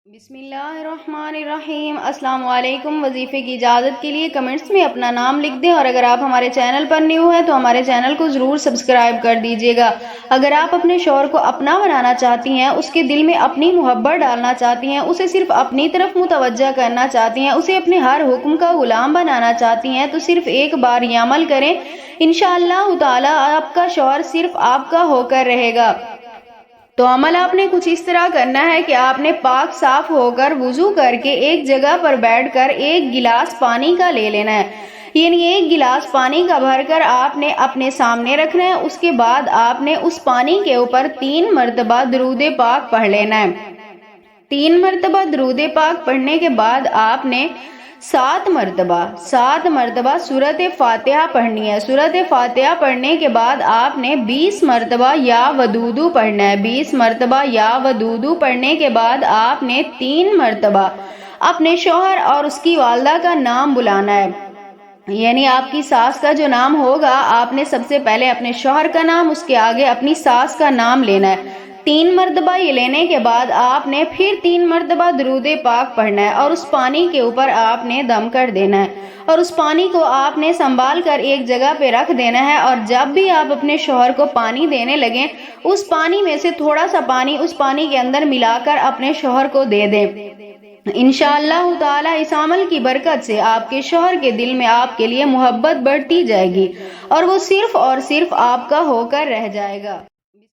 بسم اللہ الرحمن الرحیم۔ السلام علیکم۔ وظیفے کی اجازت کے لیے کمنٹس میں اپنا نام لکھ دیں، اور اگر آپ ہمارے چینل پر نیو ہیں تو ہمارے چینل کو ضرور سبسکرائب کر دیجیے گا۔ اگر آپ اپنے شوہر کو اپنا بنانا چاہتی ہیں، اس کے دل میں اپنی محبت ڈالنا چاہتی ہیں، اسے صرف اپنی طرف متوجہ کرنا چاہتی ہیں، اسے اپنے ہر حکم کا غلام بنانا چاہتی ہیں، تو صرف ایک بار یہ عمل کریں، انشاءاللہ تعالی آپ کا شوہر صرف آپ کا ہو کر رہے گا۔ تو عمل آپ نے کچھ اس طرح کرنا ہے کہ آپ نے پاک صاف ہو کر وضو کر کے ایک جگہ پر بیٹھ کر ایک گلاس پانی کا لے لینا ہے، یعنی ایک گلاس پانی کا بھر کر آپ نے اپنے سامنے رکھنا ہے۔ اس کے بعد آپ نے اس پانی کے اوپر 3 مرتبہ درود پاک پڑھ لینا ہے۔ 3 مرتبہ درود پاک پڑھنے کے بعد آپ نے 7 مرتبہ سورۃ فاتحہ پڑھنی ہے۔ سورۃ فاتحہ پڑھنے کے بعد آپ نے 20 مرتبہ یا ودودو پڑھنا ہے۔ 20 مرتبہ یا ودودو پڑھنے کے بعد آپ نے 3 مرتبہ اپنے شوہر اور اس کی والدہ کا نام بلانا ہے، یعنی آپ کی ساس کا جو نام ہوگا، آپ نے سب سے پہلے اپنے شوہر کا نام، اس کے آگے اپنی ساس کا نام لینا ہے۔ 3 مرتبہ یہ لینے کے بعد آپ نے پھر 3 مرتبہ درود پاک پڑھنا ہے، اور اس پانی کے اوپر آپ نے دم کر دینا ہے، اور اس پانی کو آپ نے سنبھال کر ایک جگہ پہ رکھ دینا ہے۔ اور جب بھی آپ اپنے شوہر کو پانی دینے لگیں، اس پانی میں سے تھوڑا سا پانی اس پانی کے اندر ملا کر اپنے شوہر کو دے دیں۔ انشاءاللہ تعالی اس عمل کی برکت سے آپ کے شوہر کے دل میں آپ کے لیے محبت بڑھتی جائے گی، اور وہ صرف اور صرف آپ کا ہو کر رہ جائے گا۔